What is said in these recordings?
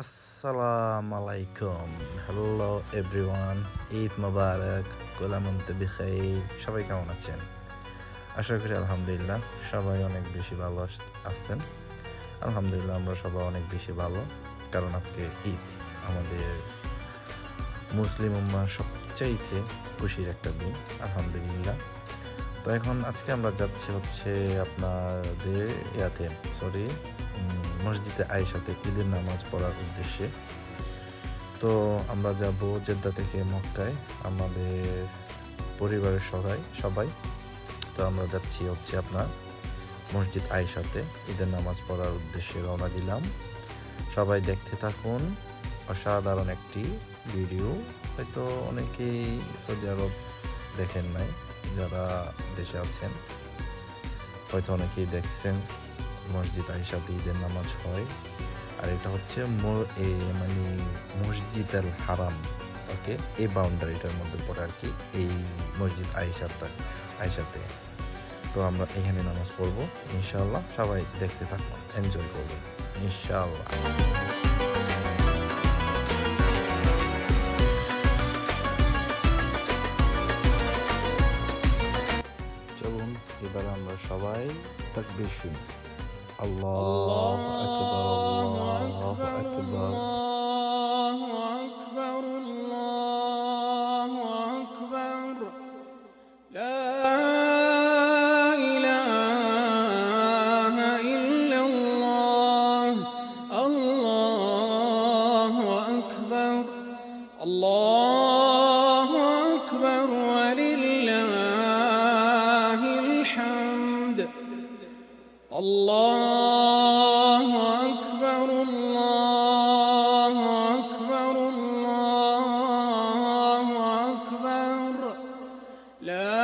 আসসালামু আলাইকুম। Hello everyone. Eid মোবারক। কুল আম ওয়ান্তুম বিখাইর। সবাই কেমন আছেন? আশা করি আলহামদুলিল্লাহ সবাই অনেক বেশি ভালো আছেন। আলহামদুলিল্লাহ আমরা সবাই অনেক বেশি ভালো। কারণ আজকে ঈদ। আমাদের মুসলিম উম্মার সবচাইতে খুশির একটা দিন। আলহামদুলিল্লাহ। তো এখন আজকে আমরা যাচ্ছি হচ্ছে আপনাদের মসজিদে আয়েশাতে ঈদের নামাজ পড়ার উদ্দেশ্যে। তো আমরা যাব জেদ্দা থেকে মক্কায় আমাদের পরিবারের সবাই। তো আমরা যাচ্ছি হচ্ছে আপনার মসজিদ আয়েশাতে ঈদের নামাজ পড়ার উদ্দেশ্যে রওনা দিলাম। সবাই দেখতে থাকুন। অসাধারণ একটি ভিডিও। হয়তো অনেকেই সৌদি আরব দেখেন নাই, যারা দেশে আছেন হয়তো অনেকেই দেখছেন। মসজিদ আয়েশাতে ঈদের নামাজ হয়, আর এটা হচ্ছে মানে মসজিদ আল হারাম। ওকে, এই বাউন্ডারিটার মধ্যে পড়ে আর কি এই মসজিদ আয়েশাতে। তো আমরা এখানে নামাজ পড়বো ইনশাআল্লাহ। সবাই দেখতে থাকুন, এনজয় করবেন ইনশাআল্লাহ। চলুন এবার আমরা সবাই তাকবীর শুনি। আল্লাহু আকবার, আল্লাহু আকবার। الله أكبر ولله الحمد. الله أكبر الله أكبر الله أكبر. لا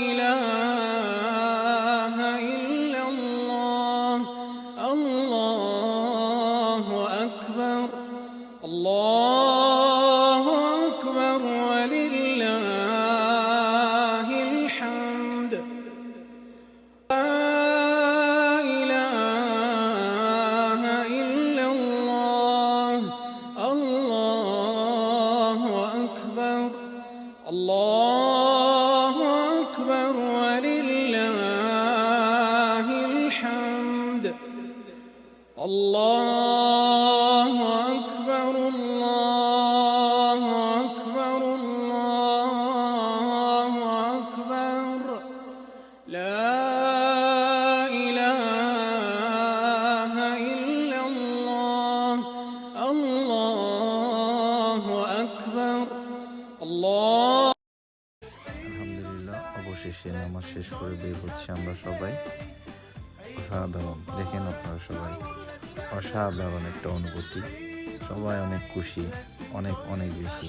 إله إلا الله. الله أكبر. الله أكبر ولله الحمد. لا إله إلا الله. الله أكبر. الله أكبر ولله الحمد. الله أكبر الله أكبر الله أكبر. لا إله إلا الله. الله أكبر. الله. আলহামদুলিল্লাহ, অবশেষে নামাজ শেষ করে বের হচ্ছে আমরা সবাই। অসাধারণ, দেখেন আপনারা সবাই, অসাধারণ একটা অনুভূতি। সবাই অনেক খুশি, অনেক বেশি।